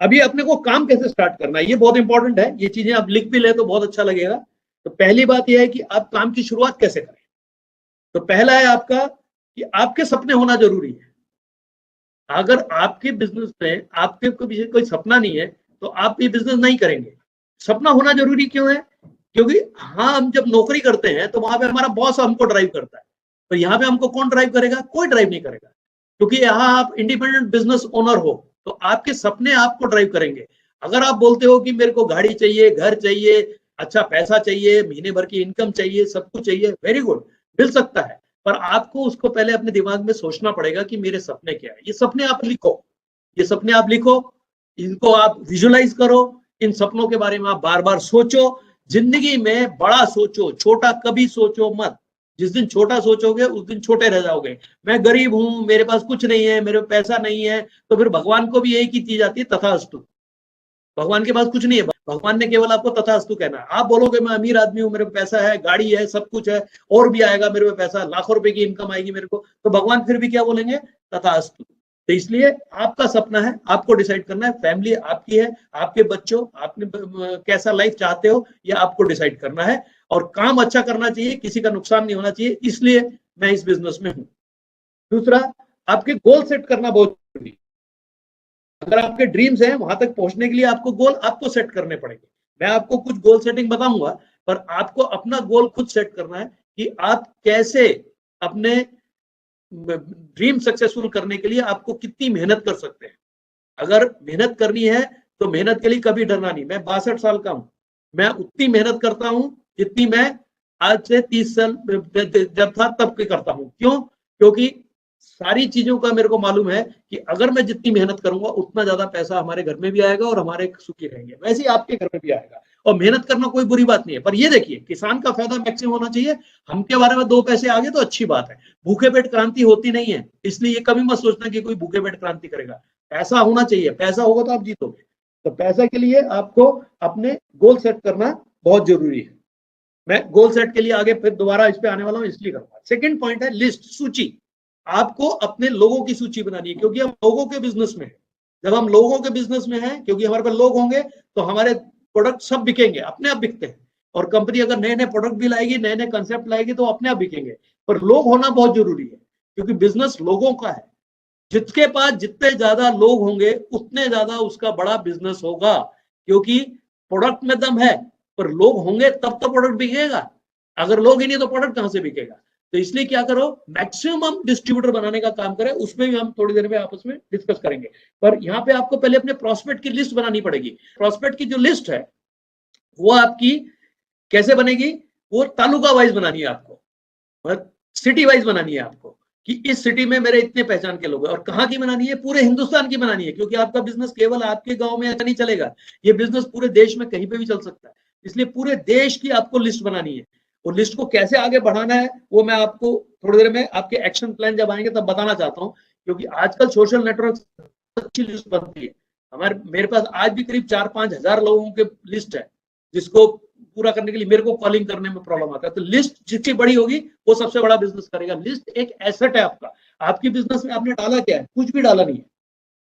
अभी अपने को काम कैसे स्टार्ट करना है, ये बहुत इंपॉर्टेंट है। ये चीजें आप लिख भी ले तो बहुत अच्छा लगेगा। तो पहली बात यह है कि आप काम की शुरुआत कैसे करें। तो पहला है आपका कि आपके सपने होना जरूरी है। अगर आपके बिजनेस में आपके कोई सपना नहीं है तो आप ये बिजनेस नहीं करेंगे। सपना होना जरूरी क्यों है? क्योंकि हाँ, हम जब नौकरी करते हैं तो वहां पे हमारा बॉस हमको ड्राइव करता है, तो यहाँ पे हमको कौन ड्राइव करेगा? कोई ड्राइव नहीं करेगा, क्योंकि यहाँ आप इंडिपेंडेंट बिजनेस ओनर हो, तो आपके सपने आपको ड्राइव करेंगे। अगर आप बोलते हो कि मेरे को गाड़ी चाहिए, घर चाहिए, अच्छा पैसा चाहिए, महीने भर की इनकम चाहिए, सब कुछ चाहिए, वेरी गुड, मिल सकता है, पर आपको उसको पहले अपने दिमाग में सोचना पड़ेगा कि मेरे सपने क्या है। ये सपने आप लिखो, ये सपने आप लिखो, इनको आप विजुलाइज करो, इन सपनों के बारे में आप बार बार सोचो। जिंदगी में बड़ा सोचो, छोटा कभी सोचो मत। जिस दिन छोटा सोचोगे उस दिन छोटे रह जाओगे। मैं गरीब हूं, मेरे पास कुछ नहीं है, मेरे पास पैसा नहीं है, तो फिर भगवान को भी यही की चीज आती है, तथास्तु। भगवान के पास कुछ नहीं है, भगवान ने केवल आपको तथास्तु कहना है। आप बोलोगे मैं अमीर आदमी हूं, मेरे पास पैसा है, गाड़ी है, सब कुछ है, और भी आएगा मेरे पास पैसा, लाखों रुपए की इनकम आएगी मेरे को, तो भगवान फिर भी क्या बोलेंगे? तथास्तु। तो इसलिए आपका सपना है, आपको डिसाइड करना है, फैमिली आपकी है, आपके बच्चों, आपने कैसा लाइफ चाहते हो ये आपको डिसाइड करना है। और काम अच्छा करना चाहिए, किसी का नुकसान नहीं होना चाहिए, इसलिए मैं इस बिजनेस में हूं। दूसरा, आपके गोल सेट करना बहुत जरूरी है। अगर आपके ड्रीम्स हैं, वहां तक पहुंचने के लिए आपको गोल आपको सेट करने पड़ेंगे। मैं आपको कुछ गोल सेटिंग बताऊंगा, पर आपको अपना गोल खुद सेट करना है कि आप कैसे अपने ड्रीम सक्सेसफुल करने के लिए आपको कितनी मेहनत कर सकते हैं। अगर मेहनत करनी है तो मेहनत के लिए कभी डरना नहीं। मैं 62 साल का हूं, मैं उतनी मेहनत करता हूं जितनी मैं आज से 30 साल जब था तब के करता हूं। क्यों? क्योंकि सारी चीजों का मेरे को मालूम है कि अगर मैं जितनी मेहनत करूंगा उतना ज्यादा पैसा हमारे घर में भी आएगा और हमारे सुखी रहेंगे, वैसे ही आपके घर में भी आएगा। और मेहनत करना कोई बुरी बात नहीं है, पर ये देखिए किसान का फायदा मैक्सिमम होना चाहिए। हम के बारे में 2 पैसे आगे तो अच्छी बात है, भूखे पेट क्रांति होती नहीं है, इसलिए ये कभी मत सोचना कि कोई भूखे पेट क्रांति करेगा। पैसा होना चाहिए, पैसा होगा तो आप जीतोगे। तो पैसा के लिए आपको अपने गोल सेट करना बहुत जरूरी है। मैं गोल सेट के लिए आगे फिर दोबारा इस पे आने वाला हूं, इसलिए करूंगा। सेकंड पॉइंट है लिस्ट, सूची। आपको अपने लोगों की सूची बनानी है, क्योंकि हम लोगों के बिजनेस में हैं। जब हम लोगों के बिजनेस में हैं, क्योंकि हमारे पास लोग होंगे तो हमारे प्रोडक्ट सब बिकेंगे, अपने आप बिकते हैं। और कंपनी अगर नए नए प्रोडक्ट भी लाएगी, नए नए कंसेप्ट लाएगी, तो अपने आप बिकेंगे। पर लोग होना बहुत जरूरी है, क्योंकि बिजनेस लोगों का है। जिसके पास जितने ज्यादा लोग होंगे उतने ज्यादा उसका बड़ा बिजनेस होगा, क्योंकि प्रोडक्ट में दम है, पर लोग होंगे तब तो प्रोडक्ट बिकेगा। अगर लोग ही नहीं तो प्रोडक्ट कहां से बिकेगा? तो इसलिए क्या करो, मैक्सिमम डिस्ट्रीब्यूटर बनाने का काम करें। उसमें भी हम थोड़ी देर में आपस में डिस्कस करेंगे। पर यहाँ पे आपको पहले अपने प्रोस्पेक्ट की लिस्ट बनानी पड़ेगी। प्रोस्पेक्ट की जो लिस्ट है वो आपकी कैसे बनेगी? वो तालुका वाइज बनानी है आपको, सिटी वाइज बनानी है आपको, कि इस सिटी में मेरे इतने पहचान के लोग हैं। और कहाँ की बनानी है? पूरे हिंदुस्तान की बनानी है, क्योंकि आपका बिजनेस केवल आपके गांव में ऐसा नहीं चलेगा, ये बिजनेस पूरे देश में कहीं पे भी चल सकता है। इसलिए पूरे देश की आपको लिस्ट बनानी है। और लिस्ट को कैसे आगे बढ़ाना है वो मैं आपको थोड़ी देर में आपके एक्शन प्लान जब आएंगे तब बताना चाहता हूँ। क्योंकि आजकल सोशल नेटवर्क अच्छी लिस्ट बनती है। मेरे पास आज भी करीब 4-5 हजार लोगों के लिस्ट है, जिसको पूरा करने के लिए मेरे को कॉलिंग करने में प्रॉब्लम आता है। तो लिस्ट जितनी बड़ी होगी वो सबसे बड़ा बिजनेस करेगा। लिस्ट एक एसेट है आपका। आपकी बिजनेस में आपने डाला क्या है? कुछ भी डाला नहीं है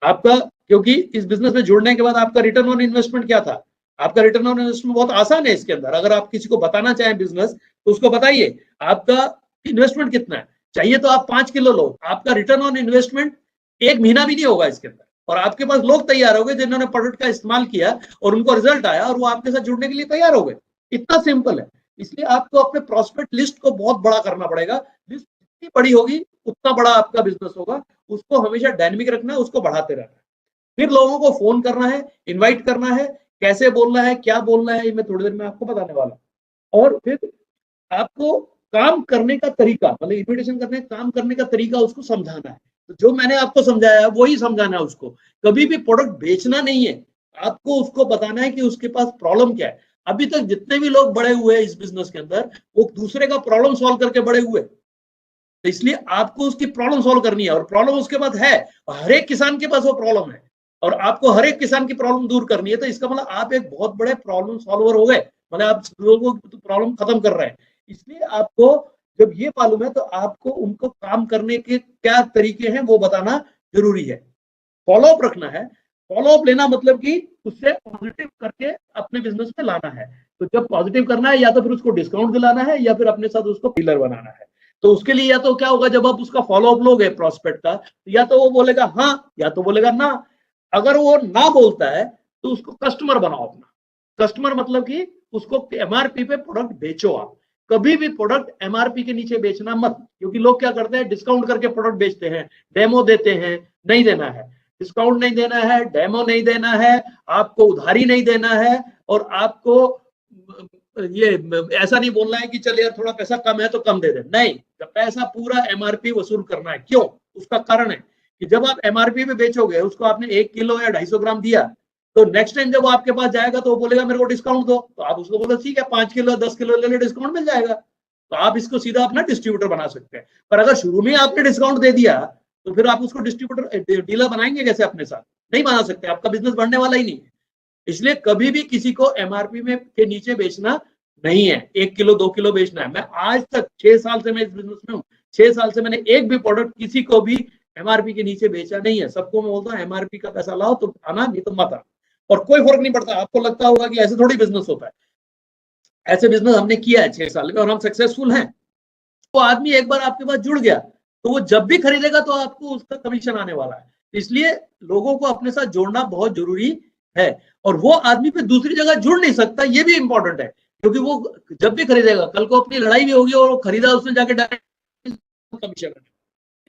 आपका, क्योंकि इस बिजनेस में जुड़ने के बाद आपका रिटर्न ऑन इन्वेस्टमेंट क्या था? आपका रिटर्न ऑन इन्वेस्टमेंट बहुत आसान है इसके अंदर। अगर आप किसी को बताना चाहें बिजनेस, तो उसको बताइए आपका इन्वेस्टमेंट कितना है। चाहिए तो आप 5 किलो लो, आपका रिटर्न ऑन इन्वेस्टमेंट 1 महीना भी नहीं होगा इसके अंदर, और आपके पास लोग तैयार हो गए जिन्होंने प्रोडक्ट का इस्तेमाल किया और उनको रिजल्ट आया और वो आपके साथ जुड़ने के लिए तैयार हो गए। इतना सिंपल है। इसलिए आपको अपने प्रोस्पेक्ट लिस्ट को बहुत बड़ा करना पड़ेगा। लिस्ट जितनी बड़ी होगी उतना बड़ा आपका बिजनेस होगा। उसको हमेशा डायनेमिक रखना है, उसको बढ़ाते रहना है। फिर लोगों को फोन करना है, इनवाइट करना है, कैसे बोलना है, क्या बोलना है, ये मैं थोड़ी देर में आपको बताने वाला हूं। और फिर आपको काम करने का तरीका, मतलब इन्विटेशन करने काम करने का तरीका उसको समझाना है। तो जो मैंने आपको समझाया है वही समझाना है उसको। कभी भी प्रोडक्ट बेचना नहीं है, आपको उसको बताना है कि उसके पास प्रॉब्लम क्या है। अभी तक जितने भी लोग बड़े हुए हैं इस बिजनेस के अंदर, वो दूसरे का प्रॉब्लम सॉल्व करके बड़े हुए। तो इसलिए आपको उसकी प्रॉब्लम सॉल्व करनी है, और प्रॉब्लम उसके पास है। हर एक किसान के पास वो प्रॉब्लम है, और आपको हर एक किसान की प्रॉब्लम दूर करनी है। तो इसका मतलब आप एक बहुत बड़े प्रॉब्लम सॉल्वर हो गए, मतलब आप लोगों की प्रॉब्लम खत्म कर रहे हैं। इसलिए आपको जब ये मालूम है तो आपको उनको काम करने के क्या तरीके हैं वो बताना जरूरी है। फॉलोअप रखना है। फॉलो अप लेना मतलब कि उससे पॉजिटिव करके अपने बिजनेस में लाना है। तो जब पॉजिटिव करना है या तो फिर उसको डिस्काउंट दिलाना है या फिर अपने साथ उसको डीलर बनाना है। तो उसके लिए या तो क्या होगा, जब आप उसका फॉलो अप लोगे प्रोस्पेक्ट का, या तो वो बोलेगा हाँ या तो बोलेगा ना। अगर वो ना बोलता है तो उसको कस्टमर बनाओ अपना। कस्टमर मतलब कि उसको एमआरपी पे प्रोडक्ट बेचो आप। कभी भी प्रोडक्ट एमआरपी के नीचे बेचना मत, क्योंकि लोग क्या करते हैं, डिस्काउंट करके प्रोडक्ट बेचते हैं, डेमो देते हैं। नहीं देना है, डिस्काउंट नहीं देना है, डेमो नहीं देना है, आपको उधारी नहीं देना है, और आपको ये ऐसा नहीं बोलना है कि चल यार थोड़ा पैसा कम है तो कम दे दे। नहीं, पैसा पूरा एमआरपी वसूल करना है। क्यों? उसका कारण है कि जब आप एमआरपी पे बेचोगे, उसको आपने 1 किलो या 250 ग्राम दिया, तो नेक्स्ट टाइम जब वो आपके पास जाएगा तो वो बोलेगा मेरे को डिस्काउंट दो, तो आप उसको बोलो ठीक है 5 किलो 10 किलो ले ले, डिस्काउंट मिल जाएगा। तो आप इसको सीधा अपना डिस्ट्रीब्यूटर बना सकते हैं। पर अगर शुरू में आपने डिस्काउंट दे दिया तो फिर आप उसको डिस्ट्रीब्यूटर डीलर बनाएंगे कैसे अपने साथ? नहीं बना सकते, आपका बिजनेस बढ़ने वाला ही नहीं है। इसलिए कभी भी किसी को एमआरपी में के नीचे बेचना नहीं है। 1 किलो 2 किलो बेचना है। मैं आज तक 6 साल से मैं इस बिजनेस में हूँ, 6 साल से मैंने एक भी प्रोडक्ट किसी को भी एमआरपी के नीचे बेचा नहीं है। सबको मैं बोलता हूँ एमआरपी का पैसा लाओ तो आना, नहीं तो मत आना। और कोई फर्क नहीं पड़ता। आपको लगता होगा कि ऐसे थोड़ी बिजनेस होता है, ऐसे बिजनेस हमने किया है 6 साल में और हम सक्सेसफुल हैं। तो आदमी एक बार आपके पास जुड़ गया तो वो जब भी खरीदेगा तो आपको उसका कमीशन आने वाला है। इसलिए लोगों को अपने साथ जोड़ना बहुत जरूरी है। और वो आदमी पे दूसरी जगह जुड़ नहीं सकता, ये भी इंपॉर्टेंट है, क्योंकि वो जब भी खरीदेगा, कल को अपनी लड़ाई भी होगी और वो खरीदा उसने जाके डायरेक्ट कमीशन,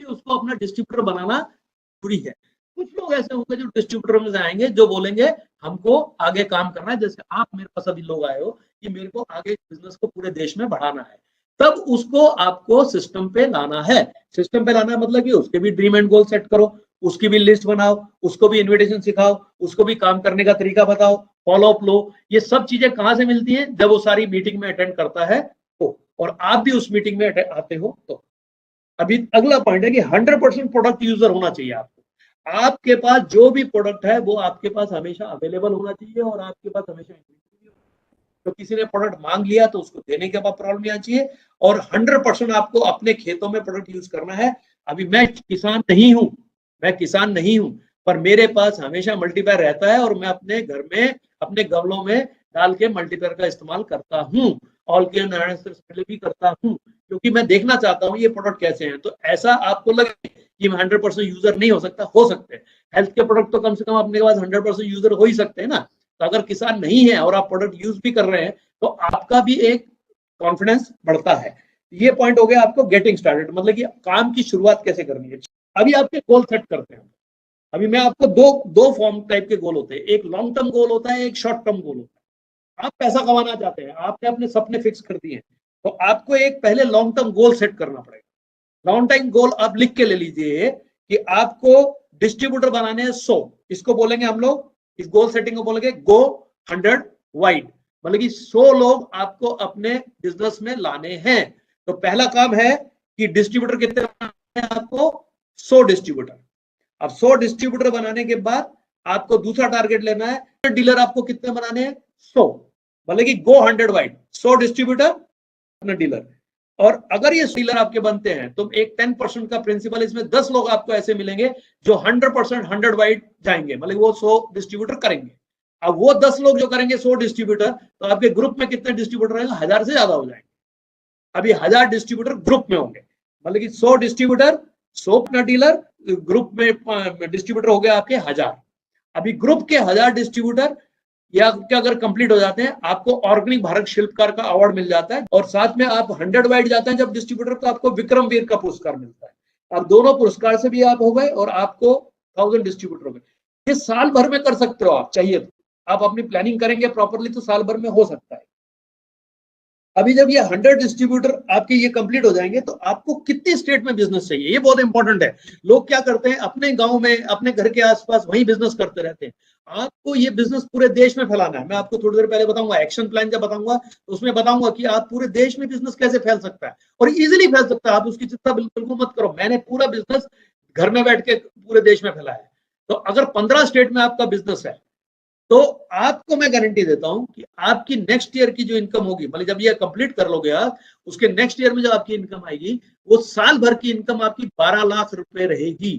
उसको अपना डिस्ट्रीब्यूटर बनाना जरूरी है। कुछ लोग ऐसे होंगे जो डिस्ट्रीब्यूटर में आएंगे, जो बोलेंगे हमको आगे काम करना है, जैसे आप मेरे पास अभी लोग आए हो कि मेरे को आगे बिजनेस को पूरे देश में बढ़ाना है, तब उसको आपको सिस्टम पे लाना है। सिस्टम पे लाना है मतलब कि उसके भी ड्रीम एंड गोल सेट करो, उसकी भी लिस्ट बनाओ, उसको भी इन्विटेशन सिखाओ, उसको भी काम करने का तरीका बताओ, फॉलो अप लो। ये सब चीजें कहां से मिलती हैं? जब वो सारी मीटिंग में अटेंड करता है तो, और आप भी उस मीटिंग में आते हो तो। अभी अगला पॉइंट है कि 100% प्रोडक्ट यूजर होना चाहिए आपको। आपके पास जो भी प्रोडक्ट है वो आपके पास हमेशा अवेलेबल होना चाहिए और आपके पास हमेशा, तो किसी ने प्रोडक्ट मांग लिया तो उसको देने के बाद प्रॉब्लम नहीं आनी चाहिए। और 100% आपको अपने खेतों में प्रोडक्ट यूज करना है। अभी मैं किसान नहीं हूं, पर मेरे पास हमेशा मल्टीप्लायर रहता है और मैं अपने घर में अपने गमलों में डाल के मल्टीप्लायर का इस्तेमाल करता हूँ। ऑल केयर नारायण से भी करता हूँ, क्योंकि मैं देखना चाहता हूँ ये प्रोडक्ट कैसे हैं। तो ऐसा आपको लगे कि मैं 100% यूजर नहीं हो सकता, हो सकते हैं। हेल्थ के प्रोडक्ट तो कम से कम अपने पास 100% यूजर हो ही सकते हैं ना। तो अगर किसान नहीं है और आप प्रोडक्ट यूज भी कर रहे हैं तो आपका भी एक कॉन्फिडेंस बढ़ता है। ये पॉइंट हो गया आपको गेटिंग स्टार्टेड, मतलब कि काम की शुरुआत कैसे करनी है। अभी आपके गोल सेट करते हैं। अभी मैं आपको दो फॉर्म टाइप के गोल होते हैं, एक लॉन्ग टर्म गोल होता है, एक शॉर्ट टर्म गोल होता है। आप पैसा कमाना चाहते हैं, आपने अपने सपने फिक्स कर दिए, तो आपको एक पहले लॉन्ग टर्म गोल सेट करना पड़ेगा। लॉन्ग टाइम गोल आप लिख के ले लीजिए कि आपको डिस्ट्रीब्यूटर बनाने हैं 100, इसको बोलेंगे हम लोग, इस गोल सेटिंग को बोलेंगे गो 100 वाइड, मतलब कि 100 लोग आपको अपने बिजनेस में लाने हैं। तो पहला काम है कि डिस्ट्रीब्यूटर कितने बनाने हैं आपको? 100 डिस्ट्रीब्यूटर। अब 100 डिस्ट्रीब्यूटर बनाने के बाद आपको दूसरा टारगेट लेना है, डीलर आपको कितने बनाने हैं? 100, मतलब कि गो 100 वाइड, 100 डिस्ट्रीब्यूटर अपना डीलर। और अगर ये डीलर आपके बनते हैं तो एक 10% का प्रिंसिपल, इसमें 10 लोग आपको ऐसे मिलेंगे जो 100% 100 वाइड जाएंगे, मतलब वो 100 डिस्ट्रीब्यूटर करेंगे। अब वो 10 लोग जो करेंगे 100 डिस्ट्रीब्यूटर, तो आपके ग्रुप में कितने डिस्ट्रीब्यूटर रहेंगे? 1000 से ज्यादा हो जाएंगे। अभी 1000 डिस्ट्रीब्यूटर ग्रुप में होंगे, मतलब कि 100 डिस्ट्रीब्यूटर 100 अपना डीलर, ग्रुप में डिस्ट्रीब्यूटर हो गया आपके 1000। अभी ग्रुप के 1000 डिस्ट्रीब्यूटर या क्या अगर कंप्लीट हो जाते हैं, आपको ऑर्गेनिक भारत शिल्पकार का अवार्ड मिल जाता है, और साथ में आप 100 वाइड जाते हैं जब डिस्ट्रीब्यूटर, तो आपको विक्रम वीर का पुरस्कार मिलता है। अब दोनों पुरस्कार से भी आप हो गए और आपको 1000 डिस्ट्रीब्यूटर हो गए। ये साल भर में कर सकते हो आप, चाहिए तो आप अपनी प्लानिंग करेंगे प्रॉपरली तो साल भर में हो सकता है। अभी जब ये 100 डिस्ट्रीब्यूटर आपके ये कंप्लीट हो जाएंगे तो आपको कितनी स्टेट में बिजनेस चाहिए, ये बहुत इंपॉर्टेंट है। लोग क्या करते हैं, अपने गांव में अपने घर के आसपास वही बिजनेस करते रहते हैं। आपको ये बिजनेस पूरे देश में फैलाना है। मैं आपको थोड़ी देर पहले बताऊंगा, एक्शन प्लान जब बताऊंगा तो उसमें बताऊंगा कि आप पूरे देश में बिजनेस कैसे फैल सकता है, और इजिली फैल सकता है। आप उसकी चिंता बिल्कुल मत करो, मैंने पूरा बिजनेस घर में बैठ के पूरे देश में फैलाया है। तो अगर 15 स्टेट में आपका बिजनेस है तो आपको मैं गारंटी देता हूं कि आपकी नेक्स्ट ईयर की जो इनकम होगी, मतलब जब ये कंप्लीट कर लोगे आप, उसके नेक्स्ट ईयर में जब आपकी इनकम आएगी, वो साल भर की इनकम आपकी 12 लाख रुपए रहेगी।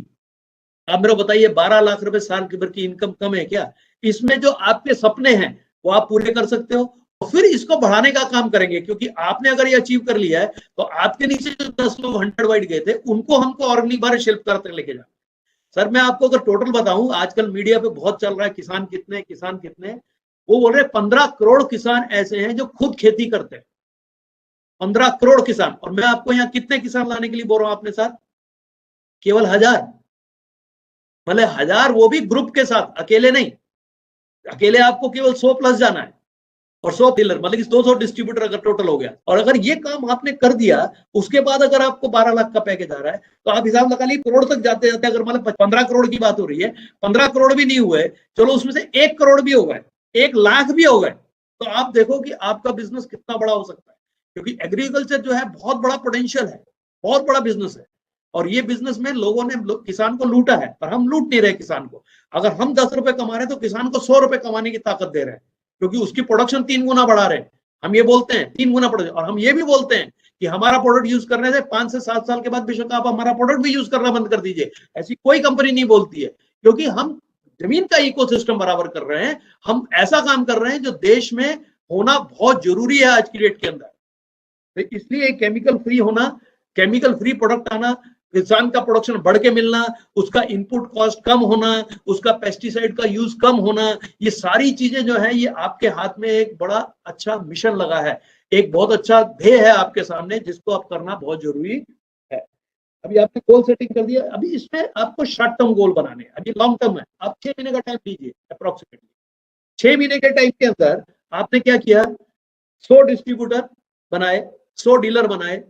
आप मेरे को बताइए 12 लाख रुपए साल भर की इनकम कम है क्या? इसमें जो आपके सपने हैं वो आप पूरे कर सकते हो, और फिर इसको बढ़ाने का काम करेंगे, क्योंकि आपने अगर ये अचीव कर लिया है तो आपके नीचे जो 10 लोग 100 वाइड गए थे उनको हमको और नहीं बार शिल्प करते लेके जाना। सर मैं आपको अगर टोटल बताऊं, आजकल मीडिया पे बहुत चल रहा है किसान कितने किसान कितने, वो बोल रहे 15 करोड़ किसान ऐसे हैं जो खुद खेती करते हैं, 15 करोड़ किसान। और मैं आपको यहाँ कितने किसान लाने के लिए बोल रहा हूं अपने साथ? केवल 1000, मतलब 1000, वो भी ग्रुप के साथ, अकेले नहीं। अकेले आपको केवल 100 प्लस जाना है, और 100 डीलर, मतलब 200 डिस्ट्रीब्यूटर अगर टोटल हो गया। और अगर ये काम आपने कर दिया, उसके बाद अगर आपको 12 लाख का पैकेज आ रहा है, तो आप हिसाब लगा लीजिए करोड़ तक जाते जाते, अगर मतलब 15 करोड़ की बात हो रही है, 15 करोड़ भी नहीं हुए, चलो उसमें से 1 करोड़ भी हो गए, 1 लाख भी हो गए, तो आप देखो कि आपका बिजनेस कितना बड़ा हो सकता है। क्योंकि एग्रीकल्चर जो है बहुत बड़ा पोटेंशियल है, बहुत बड़ा बिजनेस है। और ये बिजनेस में लोगों ने किसान को लूटा है, पर हम लूट नहीं रहे किसान को। अगर हम 10 रुपए कमा रहे हैं तो किसान को 100 रुपए कमाने की ताकत दे रहे हैं, क्योंकि उसकी प्रोडक्शन 3 गुना बढ़ा रहे हैं। हम ये बोलते हैं 3 गुना प्रोडक्शन, और हम ये भी बोलते हैं कि हमारा प्रोडक्ट यूज करने से 5 से 7 साल के बाद बेशक आप हमारा प्रोडक्ट भी यूज करना बंद कर दीजिए, ऐसी कोई कंपनी नहीं बोलती है, क्योंकि हम जमीन का इकोसिस्टम बराबर कर रहे हैं। हम ऐसा काम कर रहे हैं जो देश में होना बहुत जरूरी है आज की डेट के अंदर। तो इसलिए केमिकल फ्री होना, केमिकल फ्री प्रोडक्ट आना, किसान का प्रोडक्शन बढ़ के मिलना, उसका इनपुट कॉस्ट कम होना, उसका पेस्टिसाइड का यूज कम होना, ये सारी चीजें जो है ये आपके हाथ में एक बड़ा अच्छा मिशन लगा है, एक बहुत अच्छा ध्येय है आपके सामने, जिसको आप करना बहुत जरूरी है। अभी आपने गोल सेटिंग कर दिया, अभी इसमें आपको शॉर्ट टर्म गोल बनाने हैं, अभी लॉन्ग टर्म है। आप 6 महीने का टाइम दीजिए अप्रोक्सीमेटली। 6 महीने के टाइम के अंदर आपने क्या किया? 100 डिस्ट्रीब्यूटर बनाए, 100 डीलर बनाए,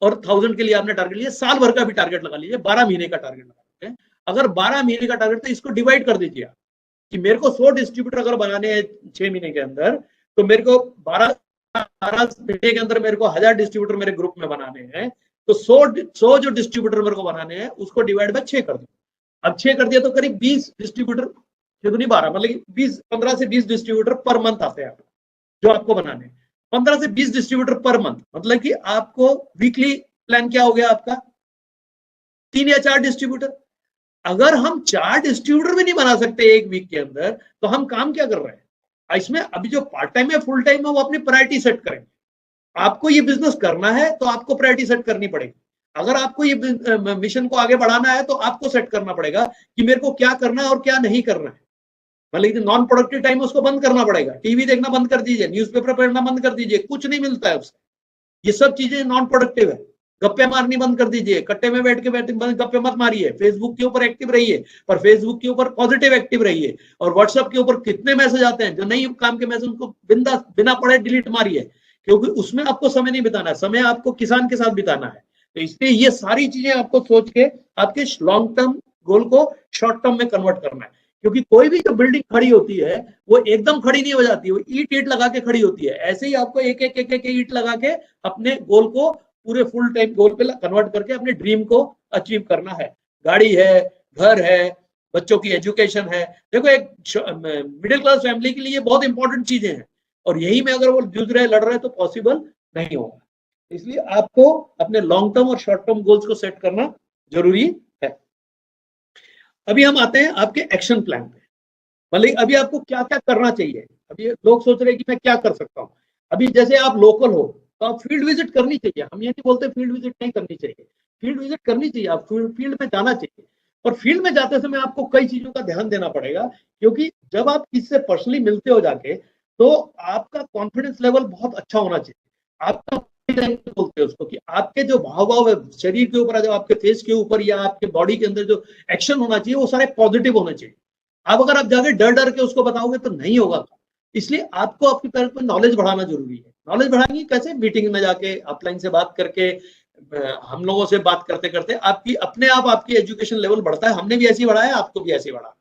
और 1000 के लिए आपने टारगेट लिया। साल भर का भी टारगेट लगा लीजिए, 12 महीने का टारगेट लगा लीजिए। अगर 12 महीने का टारगेट, तो इसको डिवाइड कर दीजिए कि मेरे को 100 डिस्ट्रीब्यूटर अगर बनाने हैं 6 महीने के अंदर, तो मेरे को 12 महीने के अंदर मेरे को 1000 डिस्ट्रीब्यूटर मेरे ग्रुप में बनाने हैं। तो 100 जो डिस्ट्रीब्यूटर मेरे को बनाने हैं उसको डिवाइड बाय 6 कर दो। अब 6 कर दिया तो करीब 20 डिस्ट्रीब्यूटर, नहीं 12, मतलब 15 से 20 डिस्ट्रीब्यूटर पर मंथ आते हैं जो आपको बनाने हैं। 15 से 20 डिस्ट्रीब्यूटर पर मंथ, मतलब कि आपको वीकली प्लान क्या हो गया आपका? 3 या 4 डिस्ट्रीब्यूटर। अगर हम 4 डिस्ट्रीब्यूटर भी नहीं बना सकते एक वीक के अंदर, तो हम काम क्या कर रहे हैं? इसमें अभी जो पार्ट टाइम है, फुल टाइम है, वो अपनी प्रायोरिटी सेट करेंगे। आपको ये बिजनेस करना है तो आपको प्रायोरिटी सेट करनी पड़ेगी। अगर आपको ये मिशन को आगे बढ़ाना है तो आपको सेट करना पड़ेगा कि मेरे को क्या करना है और क्या नहीं करना है। मतलब नॉन प्रोडक्टिव टाइम उसको बंद करना पड़ेगा, टीवी देखना बंद कर दीजिए, न्यूज़पेपर पढ़ना बंद कर दीजिए, कुछ नहीं मिलता है उससे। ये सब चीजें नॉन प्रोडक्टिव है। गप्पे मारनी बंद कर दीजिए, कट्टे में बैठ के गप्पे मत मारिए। फेसबुक के ऊपर एक्टिव रहिए, पर फेसबुक के ऊपर पॉजिटिव एक्टिव रहिए। और व्हाट्सएप के ऊपर कितने मैसेज आते हैं जो नहीं काम के मैसेज, उनको बिना पढ़े डिलीट मारिए, क्योंकि उसमें आपको समय नहीं बिताना है, समय आपको किसान के साथ बिताना है। तो इसलिए ये सारी चीजें आपको सोच के आपके लॉन्ग टर्म गोल को शॉर्ट टर्म में कन्वर्ट करना है। क्योंकि कोई भी जो बिल्डिंग खड़ी होती है वो एकदम खड़ी नहीं हो जाती, वो ईट लगा के खड़ी होती है। ऐसे ही आपको एक एक ईट लगा के अपने गोल को पूरे फुल टाइम गोल पे कन्वर्ट करके अपने ड्रीम को अचीव करना है। गाड़ी है, घर है, बच्चों की एजुकेशन है। देखो एक मिडिल क्लास फैमिली के लिए बहुत इंपॉर्टेंट चीजें हैं, और यही में अगर वो जूझ रहे लड़ रहे तो पॉसिबल नहीं होगा। इसलिए आपको अपने लॉन्ग टर्म और शॉर्ट टर्म गोल्स को सेट करना जरूरी है। अभी हम आते हैं आपके एक्शन प्लान पे, मतलब अभी आपको क्या क्या करना चाहिए। अभी लोग सोच रहे हैं कि मैं क्या कर सकता हूँ। अभी जैसे आप लोकल हो तो आप फील्ड विजिट करनी चाहिए, हम ये नहीं बोलते फील्ड विजिट नहीं करनी चाहिए, फील्ड विजिट करनी चाहिए, आप फील्ड में जाना चाहिए। और फील्ड में जाते समय आपको कई चीजों का ध्यान देना पड़ेगा, क्योंकि जब आप किसी से पर्सनली मिलते हो जाके, तो आपका कॉन्फिडेंस लेवल बहुत अच्छा होना चाहिए। आपका बोलते हैं उसको कि आपके जो भाव है शरीर के ऊपर, जो आपके फेस के ऊपर या आपके बॉडी के अंदर जो एक्शन होना चाहिए वो सारे पॉजिटिव होने चाहिए। आप अगर आप जाके डर डर के उसको बताओगे तो नहीं होगा। इसलिए आपको अपनी तरफ में नॉलेज बढ़ाना जरूरी है। नॉलेज बढ़ाएंगे कैसे? मीटिंग में जाके, ऑफलाइन से बात करके, हम लोगों से बात करते करते आपकी अपने आप आपकी एजुकेशन लेवल बढ़ता है। हमने भी ऐसे ही बढ़ाया, आपको भी ऐसे ही बढ़ा,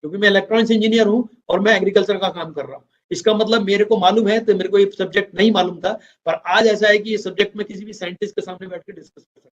क्योंकि मैं इलेक्ट्रॉनिक्स इंजीनियर हूँ और मैं एग्रीकल्चर का काम कर रहा हूँ। इसका मतलब मेरे को मालूम है, तो मेरे को ये सब्जेक्ट नहीं मालूम था, पर आज ऐसा है कि ये सब्जेक्ट में किसी भी साइंटिस्ट के सामने बैठ के डिस्कस कर सकता हूँ।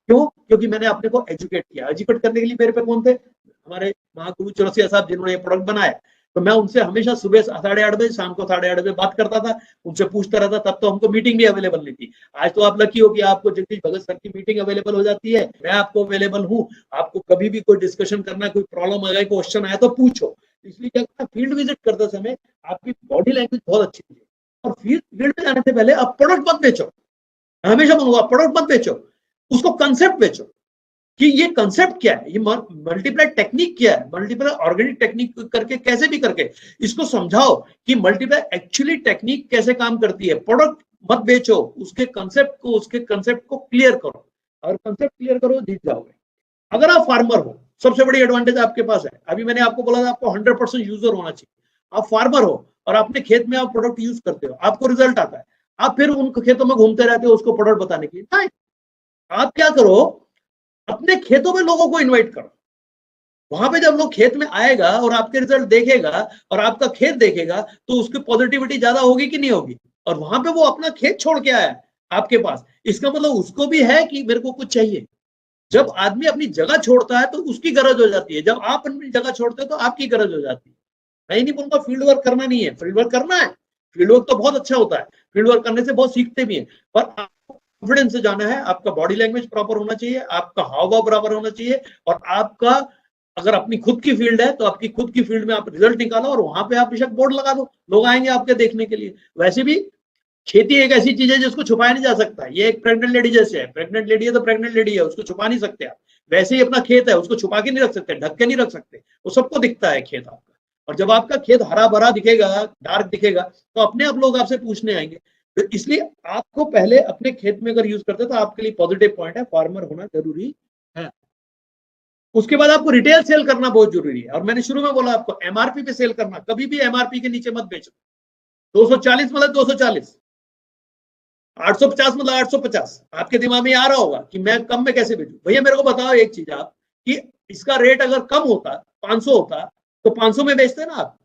क्यों? क्योंकि मैंने अपने को एजुकेट किया। एजुकेट करने के लिए मेरे पे कौन थे? हमारे महागुरु चौरसिया साहब, जिन्होंने ये प्रोडक्ट बनाया। तो मैं उनसे हमेशा सुबह 8:30 बजे, शाम को 8:30 बजे बात करता था, उनसे पूछता रहता। तब तो हमको मीटिंग भी अवेलेबल नहीं थी। आज तो आप लकी हो कि आपको जगदीश भगत सर की मीटिंग अवेलेबल हो जाती है, मैं आपको अवेलेबल हूँ। आपको कभी भी कोई डिस्कशन करना, कोई प्रॉब्लम आ गई, क्वेश्चन आया तो पूछो। इसलिए क्या करना, फील्ड विजिट करते समय आपकी बॉडी लैंग्वेज बहुत अच्छी है। और फील्ड में जाने से पहले आप प्रोडक्ट मत बेचो, हमेशा बोलूंगा प्रोडक्ट मत बेचो, उसको कंसेप्ट बेचो कि ये कंसेप्ट क्या है, ये मल्टीप्लाई टेक्निक क्या है, मल्टीप्लाई ऑर्गेनिक टेक्निक करके कैसे भी करके इसको समझाओ कि मल्टीप्लाई एक्चुअली टेक्निक कैसे काम करती है। प्रोडक्ट मत बेचो, उसके कंसेप्ट को क्लियर करो। और कंसेप्ट क्लियर करो, जीत जाओगे। अगर आप फार्मर हो, सबसे बड़ी एडवांटेज आपके पास है, अभी मैंने आपको बोला था आपको 100% यूजर होना चाहिए। आप फार्मर हो और अपने खेत में आप प्रोडक्ट यूज करते हो, आपको रिजल्ट आता है, आप फिर उन खेतों में घूमते रहते हो उसको प्रोडक्ट बताने के लिए। नहीं, आप क्या करो, अपने खेतों में लोगों को इन्वाइट करो। वहां पे जब लोग खेत में आएगा और आपके रिजल्ट देखेगा और आपका खेत देखेगा तो उसकी पॉजिटिविटी ज्यादा होगी कि नहीं होगी। और वहां पे वो अपना खेत छोड़ के आया आपके पास, इसका मतलब उसको भी है कि मेरे को कुछ चाहिए। जब आदमी अपनी जगह छोड़ता है तो उसकी गरज हो जाती है, जब आप अपनी जगह छोड़ते हो तो आपकी गरज हो जाती है। मैं नहीं बोलूंगा फील्ड वर्क करना नहीं है, फील्ड वर्क करना है, फील्ड वर्क तो बहुत अच्छा होता है, फील्ड वर्क करने से बहुत सीखते भी हैं। पर आपको कॉन्फिडेंस से जाना है, आपका बॉडी लैंग्वेज प्रॉपर होना चाहिए, आपका हाव भाव बराबर होना चाहिए। और आपका अगर अपनी खुद की फील्ड है तो आपकी खुद की फील्ड में आप रिजल्ट निकालो और वहां पे आप बेशक बोर्ड लगा दो, लोग आएंगे आपके देखने के लिए। वैसे भी खेती एक ऐसी चीज है जिसको छुपाया नहीं जा सकता। ये एक प्रेग्नेंट लेडी जैसे है, प्रेग्नेंट लेडी है तो प्रेग्नेंट लेडी है, उसको छुपा नहीं सकते आप। वैसे ही अपना खेत है, उसको छुपा के नहीं रख सकते, ढक के नहीं रख सकते, वो सबको दिखता है खेत आपका। और जब आपका खेत हरा भरा दिखेगा, डार्क दिखेगा, तो अपने आप लोग आपसे पूछने आएंगे। तो इसलिए आपको पहले अपने खेत में अगर यूज करते तो आपके लिए पॉजिटिव पॉइंट है, फार्मर होना जरूरी है। उसके बाद आपको रिटेल सेल करना बहुत जरूरी है। और मैंने शुरू में बोला आपको एमआरपी पे सेल करना, कभी भी एमआरपी के नीचे मत बेचो। 240 मतलब 240, 850 मतलब 850। आपके दिमाग में आ रहा होगा कि मैं कम में कैसे बेचूं। भैया मेरे को बताओ एक चीज आप, कि इसका रेट अगर कम होता, 500 होता, तो 500 में बेचते ना आप।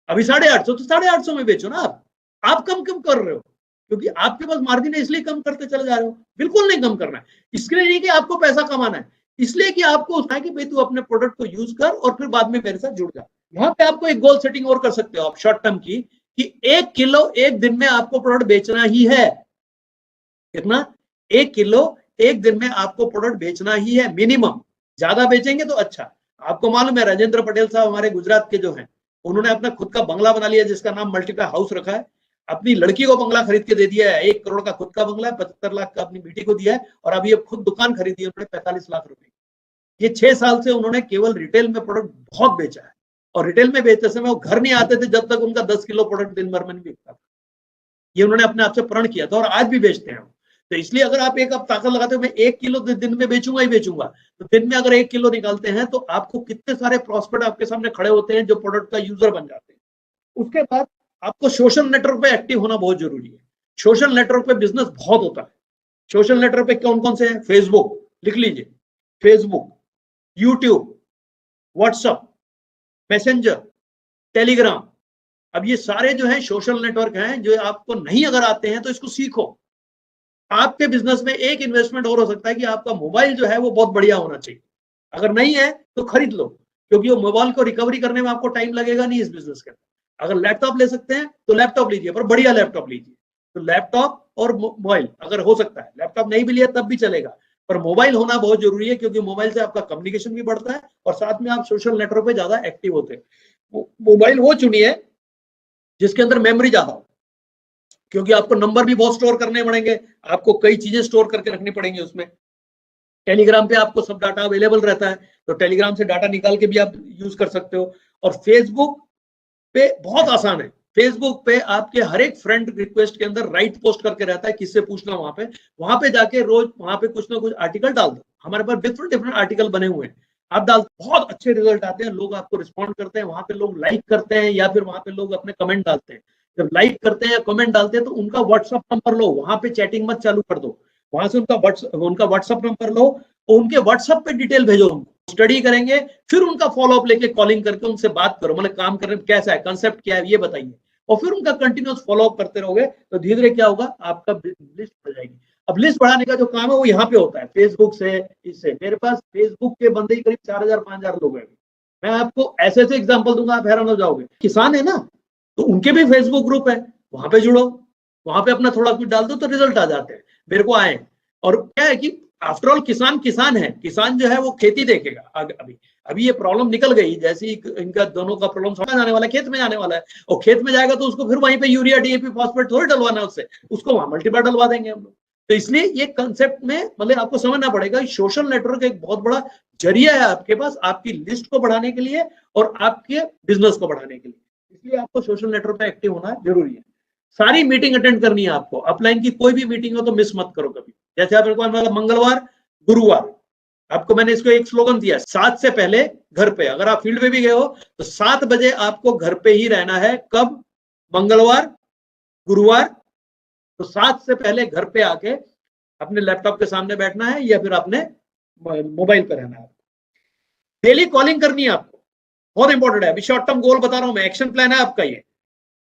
अभी 850 तो 850 में बेचो ना आप कम कम कर रहे हो क्योंकि आपके पास मार्जिन है, इसलिए कम करते चले जा रहे हो। बिल्कुल नहीं कम करना है, इसके लिए नहीं कि आपको पैसा कमाना है, इसलिए कि आपको है कि भाई तू अपने प्रोडक्ट को यूज कर और फिर बाद में मेरे साथ जुड़ जा। यहाँ पे आपको एक गोल सेटिंग और कर सकते हो आप शॉर्ट टर्म की, कि 1 किलो एक दिन में आपको प्रोडक्ट बेचना ही है। कितना? 1 किलो एक दिन में आपको प्रोडक्ट बेचना ही है मिनिमम। ज्यादा बेचेंगे तो अच्छा। आपको मालूम है राजेंद्र पटेल साहब हमारे गुजरात के जो हैं, उन्होंने अपना खुद का बंगला बना लिया जिसका नाम मल्टीप्लाई हाउस रखा है। अपनी लड़की को बंगला खरीद के दे दिया है, 1 करोड़ का खुद का बंगला है, 75 लाख का अपनी बेटी को दिया है। और अभी अब खुद दुकान खरीदी है उन्होंने 45 लाख रुपए। ये 6 साल से उन्होंने केवल रिटेल में प्रोडक्ट बहुत बेचा है। और रिटेल में बेचते समय वो घर नहीं आते थे जब तक उनका 10 किलो प्रोडक्ट दिन भर में नहीं बिकता था। ये उन्होंने अपने आप से प्रण किया था और आज भी बेचते हैं। तो इसलिए अगर आप एक आप ताकत लगाते हो मैं 1 किलो दिन में बेचूंगा ही बेचूंगा, तो दिन में अगर 1 किलो निकालते हैं तो आपको कितने सारे प्रॉस्पेक्ट आपके सामने खड़े होते हैं जो प्रोडक्ट का यूजर बन जाते हैं। उसके बाद आपको सोशल नेटवर्क पे एक्टिव होना बहुत जरूरी है। सोशल नेटवर्क पे बिजनेस बहुत होता है। सोशल नेटवर्क पे कौन कौन से हैं? फेसबुक, लिख लीजिए, Facebook, YouTube, WhatsApp, messenger, Telegram. अब ये सारे जो है सोशल नेटवर्क हैं, जो आपको नहीं अगर आते हैं तो इसको सीखो। आपके बिजनेस में एक इन्वेस्टमेंट और हो सकता है कि आपका मोबाइल जो है वो बहुत बढ़िया होना चाहिए। अगर नहीं है तो खरीद लो, क्योंकि वो मोबाइल को रिकवरी करने में आपको टाइम लगेगा नहीं इस बिजनेस के अंदर। अगर लैपटॉप ले सकते हैं तो लैपटॉप लीजिए, पर बढ़िया लैपटॉप लीजिए। तो लैपटॉप और मोबाइल अगर हो सकता है, लैपटॉप नहीं भी लिया तब भी चलेगा, पर मोबाइल होना बहुत जरूरी है, क्योंकि मोबाइल से आपका कम्युनिकेशन भी बढ़ता है और साथ में आप सोशल नेटवर्क पे ज्यादा एक्टिव होते हैं। मोबाइल वो चुनिए जिसके अंदर मेमोरी ज्यादा हो, क्योंकि आपको नंबर भी बहुत स्टोर करने पड़ेंगे, आपको कई चीजें स्टोर करके रखनी पड़ेंगी उसमें। टेलीग्राम पे आपको सब डाटा अवेलेबल रहता है, तो टेलीग्राम से डाटा निकाल के भी आप यूज कर सकते हो। और फेसबुक पे बहुत आसान है, फेसबुक पे आपके हर एक फ्रेंड रिक्वेस्ट के अंदर राइट पोस्ट करके रहता है, किससे पूछना वहां पे जाके रोज वहां पे कुछ ना कुछ आर्टिकल डाल दो। हमारे पास डिफरेंट डिफरेंट आर्टिकल बने हुए हैं, आप डाल, बहुत अच्छे रिजल्ट आते हैं, लोग आपको रिस्पॉन्ड करते हैं, वहां पे लोग लाइक करते हैं या फिर वहां पे लोग अपने कमेंट डालते हैं। जब लाइक करते हैं या कमेंट डालते हैं तो उनका व्हाट्सअप नंबर लो, वहां पे चैटिंग मत चालू कर दो, वहां से उनका व्हाट्सअप नंबर लो, उनके व्हाट्सअप पे डिटेल भेजो, उनको स्टडी करेंगे, फिर उनका फॉलोअप लेके कॉलिंग करके उनसे बात करो, मतलब काम करने में कैसा है, कंसेप्ट क्या है ये बताइए, और फिर उनका कंटिन्यूअस फॉलोअप करते रहोगे तो धीरे धीरे क्या होगा, आपका लिस्ट बढ़ जाएगी। अब लिस्ट बढ़ाने का जो काम है वो यहाँ पे होता है फेसबुक से। इससे मेरे पास फेसबुक के बंदे ही करीब 4000 5000 लोग हैं, मैं आपको ऐसे ऐसे एग्जांपल दूंगा, आप हैरान हो जाओगे। किसान है ना, तो उनके भी फेसबुक ग्रुप है, वहां पे जुड़ो, वहां पे अपना थोड़ा कुछ डाल दो तो रिजल्ट आ जाते हैं, मेरे को आए। और क्या है कि आफ्टर ऑल किसान किसान है, किसान जो है वो खेती देखेगा। अभी अभी ये प्रॉब्लम निकल गई, जैसे इनका दोनों का प्रॉब्लम समझ आने वाला है, खेत में जाने वाला है, और खेत में जाएगा तो उसको फिर वहीं पे यूरिया डीएपी फॉस्फेट थोड़ी डलवाना है उससे, उसको वहां मल्टीप्लाई डलवा देंगे हम लोग। तो इसलिए ये कंसेप्ट में मतलब आपको समझना पड़ेगा, सोशल नेटवर्क एक बहुत बड़ा जरिया है आपके पास, आपकी लिस्ट को बढ़ाने के लिए और आपके बिजनेस को बढ़ाने के लिए। इसलिए आपको सोशल नेटवर्क पे एक्टिव होना जरूरी है। सारी मीटिंग अटेंड करनी है आपको, अपलाइन की कोई भी मीटिंग हो तो मिस मत करो कभी। जैसे आप मंगलवार गुरुवार, आपको मैंने इसको एक स्लोगन दिया, 7 से पहले घर पे। अगर आप फील्ड पे भी गए हो तो 7 बजे आपको घर पे ही रहना है। कब? मंगलवार गुरुवार, तो 7 से पहले घर पे आके अपने लैपटॉप के सामने बैठना है या फिर अपने मोबाइल पे रहना है। डेली कॉलिंग करनी है आपको, बहुत इंपॉर्टेंट है। अभी शॉर्ट टर्म गोल बता रहा हूं मैं, एक्शन प्लान है आपका ये।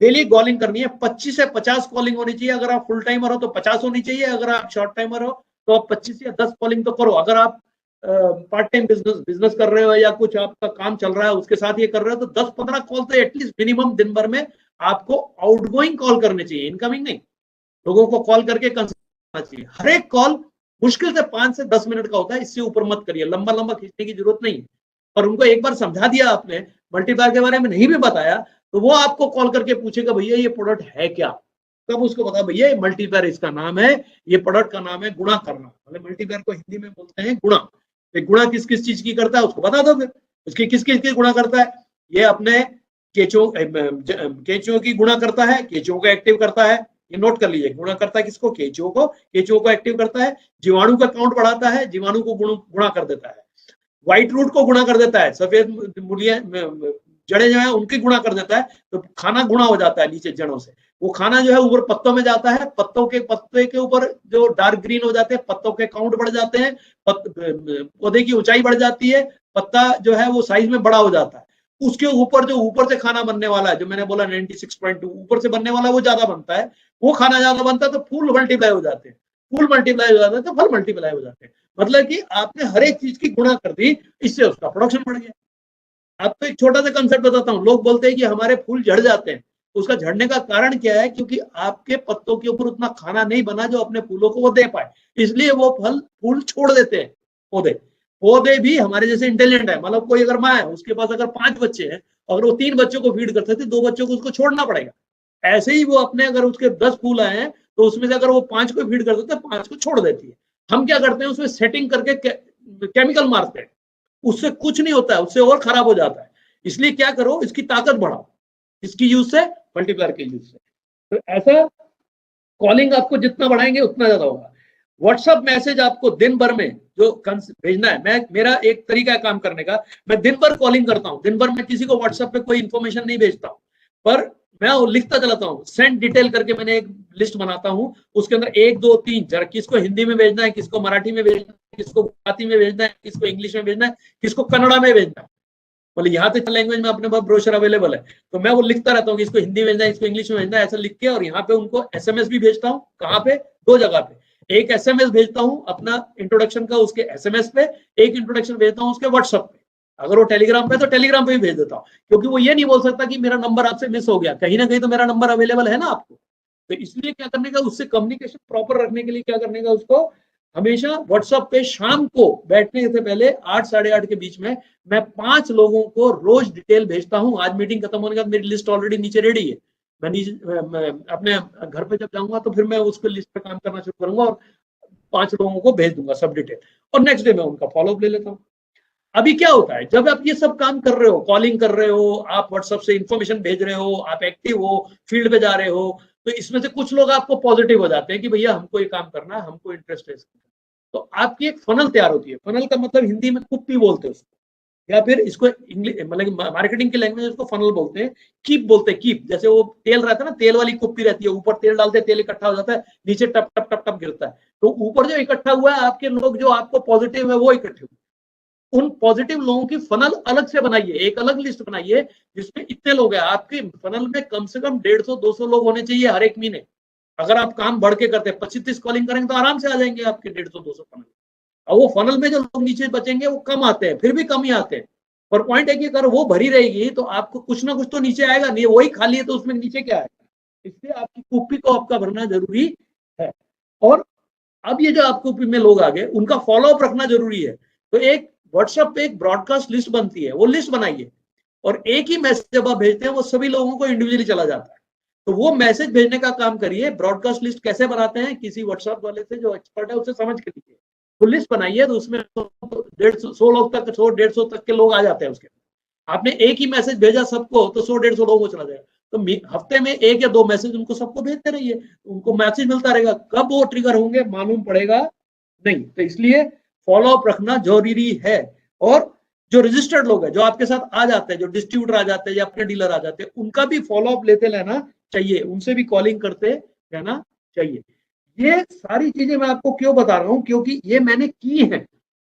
डेली कॉलिंग करनी है, 25 से 50 कॉलिंग होनी चाहिए। अगर आप फुल टाइमर हो तो 50 होनी चाहिए, अगर आप शॉर्ट टाइमर हो तो आप 25 या 10 कॉलिंग तो करो। अगर आप पार्ट टाइम बिजनेस कर रहे हो या कुछ आपका काम चल रहा है उसके साथ ये कर रहे हो तो 10-15 कॉल तो एटलीस्ट मिनिमम दिन भर में आपको आउटगोइंग कॉल करने चाहिए, इनकमिंग नहीं। लोगों को कॉल करके करना चाहिए। हर एक कॉल मुश्किल से 5 से 10 मिनट का होता है, इससे ऊपर मत करिए, लंबा लंबा खींचने की जरूरत नहीं है। और उनको एक बार समझा दिया आपने, मल्टीप्लायर के बारे में नहीं भी बताया, तो वो आपको कॉल करके पूछेगा भैया ये प्रोडक्ट है क्या। तब उसको बता भैया ये मल्टीप्लायर इसका नाम है, ये प्रोडक्ट का नाम है गुणा करना। मतलब मल्टीप्लायर को हिंदी में बोलते हैं गुणा। गुणा किस किस चीज की करता है उसको बता दो, फिर उसकी किस किस की गुणा करता है। ये अपने केचुओं की गुणा करता है, केचुओं को एक्टिव करता है, ये नोट कर लीजिए। गुणा करता है किसको? केचुओं को एक्टिव करता है। जीवाणु का काउंट बढ़ाता है, जीवाणु को गुणा कर देता है। व्हाइट रूट को गुणा कर देता है, सफेद मूलियां जड़े जो है उनकी गुणा कर देता है, तो खाना गुणा हो जाता है नीचे जड़ों से। वो खाना जो है ऊपर पत्तों में जाता है, पत्ते के ऊपर जो डार्क ग्रीन हो जाते हैं, पत्तों के काउंट बढ़ जाते हैं, पौधे की ऊंचाई बढ़ जाती है, पत्ता जो है वो साइज में बड़ा हो जाता है। उसके ऊपर जो ऊपर से खाना बनने वाला है, जो मैंने बोला 96.2 ऊपर से बनने वाला, वो ज्यादा बनता है। वो खाना ज्यादा बनता है तो फूल मल्टीप्लाई हो जाते हैं, फूल मल्टीप्लाई हो जाते हैं तो फल मल्टीप्लाई हो जाते हैं। मतलब कि आपने हर एक चीज की गुणा कर दी, इससे उसका प्रोडक्शन बढ़ गया। आपको एक छोटा सा कंसेप्ट बताता हूँ। लोग बोलते हैं कि हमारे फूल झड़ जाते हैं, उसका झड़ने का कारण क्या है? क्योंकि आपके पत्तों के ऊपर उतना खाना नहीं बना जो अपने फूलों को वो दे पाए, इसलिए वो फूल छोड़ देते हैं। पौधे भी हमारे जैसे इंटेलिजेंट है। मतलब कोई अगर माँ है, उसके पास अगर 5 बच्चे हैं, अगर वो 3 बच्चों को फीड करते थे, 2 बच्चों को उसको छोड़ना पड़ेगा। ऐसे ही वो अपने अगर उसके 10 फूल आए हैं तो उसमें से अगर वो 5 को फीड करते तो 5 को छोड़ देती है। हम क्या करते हैं, उसमें सेटिंग करके केमिकल मारते हैं, उससे कुछ नहीं होता है, उससे और खराब हो जाता है। इसलिए क्या करो, इसकी ताकत बढ़ाओ, इसकी यूज से, मल्टीप्लायर के यूज से। तो ऐसा कॉलिंग आपको जितना बढ़ाएंगे उतना ज्यादा होगा। व्हाट्सएप मैसेज आपको दिन भर में जो भेजना है, मेरा एक तरीका है काम करने का, मैं दिन भर कॉलिंग करता हूँ। दिन भर मैं किसी को व्हाट्सएप पे कोई इंफॉर्मेशन नहीं भेजता हूँ, पर मैं लिखता चलाता हूँ। सेंड डिटेल करके मैंने एक लिस्ट बनाता हूँ, उसके अंदर 1 2 3 जरा किसको हिंदी में भेजना है, किसको मराठी में भेजना है, किसको गुजराती में भेजना है, किसको इंग्लिश में भेजना है, किसको कन्नड़ा में भेजना है। बोले यहाँ तक लैंग्वेज में अपने पास ब्रोशर अवेलेबल है, तो मैं वो लिखता रहता हूँ कि इसको हिंदी में भेजना है, इसको इंग्लिश में भेजना है, ऐसा लिख के। और यहाँ पे उनको एसएमएस भी भेजता हूँ। कहाँ पे? 2 जगह पे। एक एसएमएस भेजता हूँ अपना इंट्रोडक्शन का उसके एसएमएस पे, एक इंट्रोडक्शन भेजता हूँ उसके व्हाट्सएप पे। अगर वो टेलीग्राम पे तो टेलीग्राम पे भी भेज देता हूँ, क्योंकि वो ये नहीं बोल सकता कि मेरा नंबर आपसे मिस हो गया। कहीं ना कहीं तो मेरा नंबर अवेलेबल है ना आपको। तो इसलिए क्या करने का, उससे कम्युनिकेशन प्रॉपर रखने के लिए क्या करने का, उसको हमेशा व्हाट्सएप पे शाम को बैठने से पहले 8 साढ़े 8 के बीच में मैं 5 लोगों को रोज डिटेल भेजता हूँ। आज मीटिंग खत्म होने के बाद मेरी लिस्ट ऑलरेडी नीचे रेडी है। मैं अपने घर पे जब जाऊंगा तो फिर मैं उसको लिस्ट पे काम करना शुरू करूंगा और 5 लोगों को भेज दूंगा सब डिटेल, और नेक्स्ट डे मैं उनका फॉलोअप ले लेता हूँ। अभी क्या होता है, जब आप ये सब काम कर रहे हो, कॉलिंग कर रहे हो, आप व्हाट्सएप से इंफॉर्मेशन भेज रहे हो, आप एक्टिव हो, फील्ड पे जा रहे हो, तो इसमें से कुछ लोग आपको पॉजिटिव हो जाते हैं कि भैया हमको ये काम करना है, हमको इंटरेस्ट है। तो आपकी एक फनल तैयार होती है। फनल का मतलब हिंदी में कुप्पी बोलते हैं उसको, या फिर इसको इंग्लिश मतलब मार्केटिंग की लैंग्वेज उसको फनल बोलते हैं, कीप बोलते हैं। कीप जैसे वो तेल रहता है ना, तेल वाली कुप्पी रहती है, ऊपर तेल डालते हैं, तेल इकट्ठा हो जाता है, नीचे टप टप टप टप गिरता है। तो ऊपर जो इकट्ठा हुआ है, आपके लोग जो आपको पॉजिटिव है वो इकट्ठे हुए। उन पॉजिटिव लोगों की फनल अलग से बनाइए, एक अलग लिस्ट बनाइए जिसमें इतने लोग हैं। आपके फनल में कम से कम 150-200 लोग होने चाहिए हर एक महीने। अगर आप काम बढ़ के करते हैं, 25-30 कॉलिंग करेंगे तो आराम से आ जाएंगे आपके 150-200 फनल। और वो फनल में जो लोग नीचे बचेंगे वो कम आते हैं, फिर भी कम ही आते हैं। और पॉइंट है कि अगर वो भरी रहेगी तो आपको कुछ ना कुछ तो नीचे आएगा, नहीं वही खाली है तो उसमें नीचे क्या आएगा। इसलिए आपकी कुप्पी को आपका भरना जरूरी है। और अब ये जो आपके कुप्पी में लोग आ गए उनका फॉलोअप रखना जरूरी है। तो एक व्हाट्सएप पे एक ब्रॉडकास्ट लिस्ट बनती है, वो लिस्ट बनाइए और एक ही मैसेज जब आप भेजते हैं वो सभी लोगों को इंडिविजुअली चला जाता है। तो वो मैसेज भेजने का काम करिए। ब्रॉडकास्ट लिस्ट कैसे बनाते हैं, किसी व्हाट्सएप वाले से जो एक्सपर्ट है उससे समझ के लीजिए। तो लिस्ट बनाइए तो उसमें 100 लोग तक, 100-150 तक के लोग आ जाते हैं उसके। आपने एक ही मैसेज भेजा सबको तो 100-150 लोगों को चला जाएगा। तो हफ्ते में 1 या 2 मैसेज उनको सबको भेजते रहिए, उनको मैसेज मिलता रहेगा। कब वो ट्रिगर होंगे मालूम पड़ेगा नहीं। तो इसलिए फॉलोअप रखना जरूरी है। और जो रजिस्टर्ड लोग हैं जो आपके साथ आ जाते हैं, जो डिस्ट्रीब्यूटर आ जाते हैं या अपने डीलर आ जाते हैं, उनका भी फॉलोअप लेते रहना चाहिए, उनसे भी कॉलिंग करते रहना चाहिए। ये सारी चीजें मैं आपको क्यों बता रहा हूं, क्योंकि ये मैंने की है।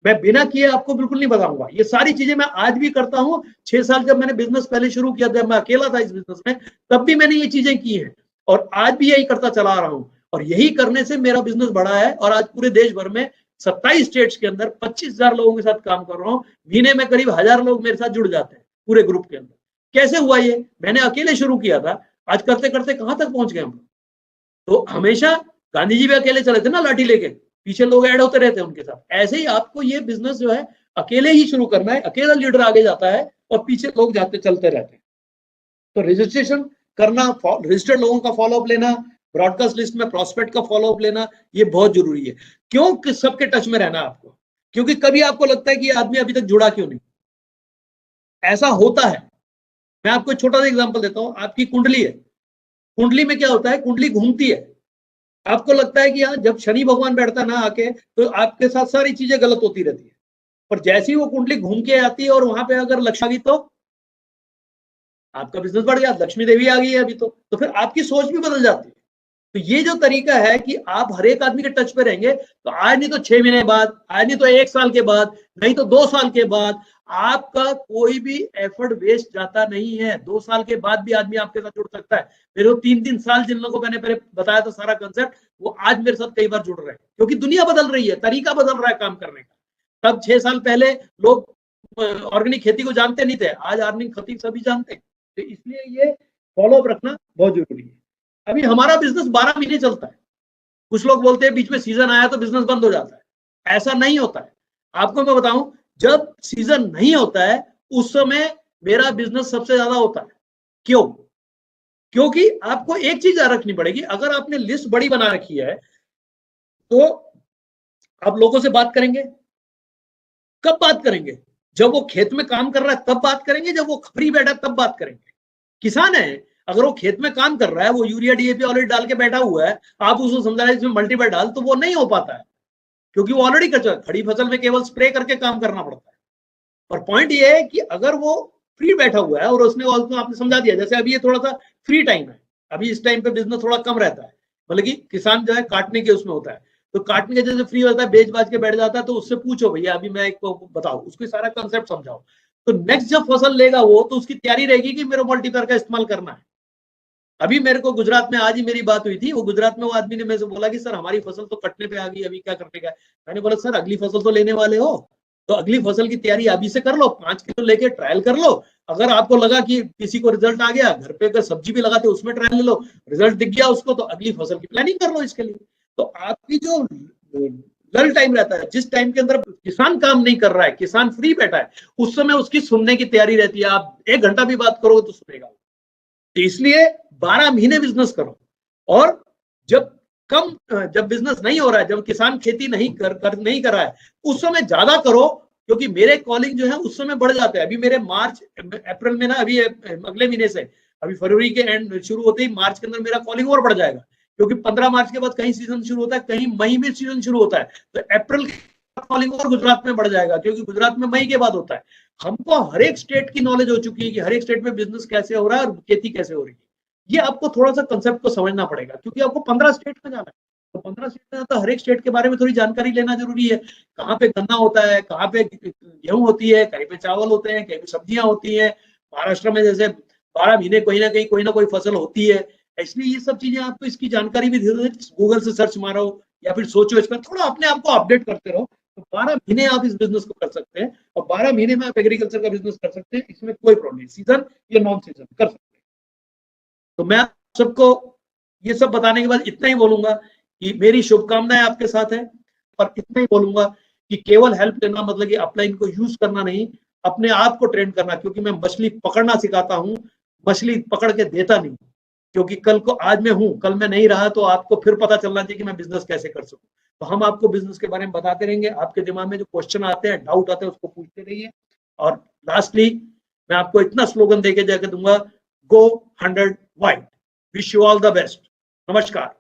मैं बिना किए आपको बिल्कुल नहीं बताऊंगा। ये सारी चीजें मैं आज भी करता हूं। 6 साल जब मैंने बिजनेस पहले शुरू किया, जब मैं अकेला था इस बिजनेस में, तब भी मैंने ये चीजें की हैं और आज भी यही करता चला आ रहा हूं। और यही करने से मेरा बिजनेस बढ़ा है और आज पूरे देश भर में 27 स्टेट्स के अंदर 25,000 लोगों के साथ काम कर रहा हूं। महीने में करीब 1000 लोग मेरे साथ जुड़ जाते हैं पूरे ग्रुप के अंदर। कैसे हुआ ये? मैंने अकेले शुरू किया था, आज करते करते कहां तक पहुंच गए हम। तो हमेशा गांधी जी भी अकेले चले थे ना लाठी लेके, पीछे लोग ऐड होते रहते हैं उनके साथ। ऐसे ही आपको ये बिजनेस जो है अकेले ही शुरू करना है। अकेला लीडर आगे जाता है और पीछे लोग जाते चलते रहते हैं। तो रजिस्ट्रेशन करना, रजिस्टर्ड लोगों का फॉलोअप लेना, ब्रॉडकास्ट लिस्ट में प्रॉस्पेक्ट का फॉलोअप लेना, ये बहुत जरूरी है। क्यों सबके टच में रहना आपको? क्योंकि कभी आपको लगता है कि आदमी अभी तक जुड़ा क्यों नहीं। ऐसा होता है। मैं आपको एक छोटा सा एग्जांपल देता हूं। आपकी कुंडली है, कुंडली में क्या होता है, कुंडली घूमती है। आपको लगता है कि यार जब शनि भगवान बैठता है ना आके, तो आपके साथ सारी चीजें गलत होती रहती है। पर जैसे ही वो कुंडली घूम के आती है और वहां पे अगर लक्ष्मी आ गई तो आपका बिजनेस बढ़ गया। लक्ष्मी देवी आ गई है अभी तो फिर आपकी सोच भी बदल जाती है। तो ये जो तरीका है कि आप हर एक आदमी के टच पे रहेंगे, तो आज नहीं तो 6 महीने बाद, आज नहीं तो 1 साल के बाद, नहीं तो 2 साल के बाद, आपका कोई भी एफर्ट वेस्ट जाता नहीं है। 2 साल के बाद भी आदमी आपके साथ जुड़ सकता है। मेरे 3-3 साल जिन लोगों को मैंने पहले बताया था सारा कंसेप्ट, वो आज मेरे साथ कई बार जुड़ रहे हैं, क्योंकि दुनिया बदल रही है, तरीका बदल रहा है काम करने का। तब 6 साल पहले लोग ऑर्गेनिक खेती को जानते नहीं थे, आज ऑर्गेनिक खेती सभी जानते हैं। तो इसलिए ये फॉलोअप रखना बहुत जरूरी है। अभी हमारा बिजनेस 12 महीने चलता है। कुछ लोग बोलते हैं बीच में सीजन आया तो बिजनेस बंद हो जाता है। ऐसा नहीं होता है। आपको मैं बताऊं, जब सीजन नहीं होता है उस समय मेरा बिजनेस सबसे ज्यादा होता है। क्यों? क्योंकि आपको एक चीज याद रखनी पड़ेगी। अगर आपने लिस्ट बड़ी बना रखी है तो आप लोगों से बात करेंगे। कब बात करेंगे? जब वो खेत में काम कर रहा है तब बात करेंगे, जब वो फ्री बैठा है तब बात करेंगे। किसान है, अगर वो खेत में काम कर रहा है, वो यूरिया डीएपी ऑलरेडी डाल के बैठा हुआ है, आप उसको समझा रहे हैं इसमें मल्टीपल डाल, तो वो नहीं हो पाता है, क्योंकि वो ऑलरेडी कर चुका है। खड़ी फसल में केवल स्प्रे करके काम करना पड़ता है। और पॉइंट ये है कि अगर वो फ्री बैठा हुआ है और उसने आपने समझा दिया, जैसे अभी ये थोड़ा सा फ्री टाइम है, अभी इस टाइम पे बिजनेस थोड़ा कम रहता है, मतलब कि किसान जो है काटने के उसमें होता है, तो काटने के जैसे फ्री होता है, बेच बाज के बैठ जाता है, तो उससे पूछो भैया अभी मैं एक बताओ, उसको सारा कंसेप्ट समझाओ। तो नेक्स्ट जब फसल लेगा वो, तो उसकी तैयारी रहेगी कि मेरे मल्टीप्लायर का इस्तेमाल करना है। अभी मेरे को गुजरात में आज ही मेरी बात हुई थी। वो गुजरात में वो आदमी ने मेरे से बोला कि सर हमारी फसल तो कटने पे आ गई, अभी क्या करने का है। मैंने बोला सर अगली फसल तो लेने वाले हो, तो अगली फसल की तैयारी अभी से कर लो, 5 किलो लेके ट्रायल कर लो। अगर आपको लगा कि किसी को रिजल्ट आ गया, घर पे अगर सब्जी भी लगाते उसमें ट्रायल ले लो, रिजल्ट दिख गया उसको, तो अगली फसल की प्लानिंग कर लो इसके लिए। तो आपकी जो लल टाइम रहता है, जिस टाइम के अंदर किसान काम नहीं कर रहा है, किसान फ्री बैठा है, उस समय उसकी सुनने की तैयारी रहती है। आप 1 घंटा भी बात करोगे तो सुनेगा। तो इसलिए 12 महीने बिजनेस करो। और जब बिजनेस नहीं हो रहा है, जब किसान खेती नहीं कर रहा है, उस समय ज्यादा करो, क्योंकि मेरे कॉलिंग जो है उस समय बढ़ जाते हैं। अभी मेरे मार्च अप्रैल में ना, अभी अगले महीने से, अभी फरवरी के एंड शुरू होते ही मार्च के अंदर मेरा कॉलिंग और बढ़ जाएगा, क्योंकि 15 मार्च के बाद कहीं सीजन शुरू होता है, कहीं मई में सीजन शुरू होता है। तो अप्रैल कॉलिंग और गुजरात में बढ़ जाएगा, क्योंकि गुजरात में मई के बाद होता है। हमको हर एक स्टेट की नॉलेज हो चुकी है कि हर एक स्टेट में बिजनेस कैसे हो रहा है और खेती कैसे हो रही है। ये आपको थोड़ा सा कंसेप्ट को समझना पड़ेगा, क्योंकि आपको 15 स्टेट में जाना है। तो 15 स्टेट में तो हर एक स्टेट के बारे में थोड़ी जानकारी लेना जरूरी है। कहाँ पे गन्ना होता है, कहाँ पे गेहूं होती है, कहीं पे चावल होते हैं, कहीं पे सब्जियां होती है। महाराष्ट्र में जैसे 12 महीने कहीं ना कहीं कोई ना कोई फसल होती है। इसलिए ये सब चीजें आपको, इसकी जानकारी भी धीरे धीरे गूगल से सर्च मारो या फिर सोचो, इस पर थोड़ा अपने आप को अपडेट करते रहो, तो 12 महीने आप इस बिजनेस को कर सकते हैं और 12 महीने में आप एग्रीकल्चर का बिजनेस कर सकते हैं, इसमें कोई प्रॉब्लम नहीं, सीजन या नॉन सीजन कर सकते हैं। तो मैं आप सबको ये सब बताने के बाद इतना ही बोलूंगा कि मेरी शुभकामनाएं आपके साथ है, और इतना ही बोलूंगा कि केवल हेल्प लेना मतलब कि अपलाइन को यूज करना नहीं, अपने आप को ट्रेन करना, क्योंकि मैं मछली पकड़ना सिखाता हूं, मछली पकड़ के देता नहीं, क्योंकि कल को आज मैं हूं, कल मैं नहीं रहा तो आपको फिर पता चलना चाहिए कि मैं बिजनेस कैसे कर सकूं। तो हम आपको बिजनेस के बारे में बताते रहेंगे, आपके दिमाग में जो क्वेश्चन आते हैं, डाउट आते हैं, उसको पूछते रहिए। और लास्टली मैं आपको इतना स्लोगन देके जाके दूंगा, गो 100 wide. Wish you all the best. नमस्कार।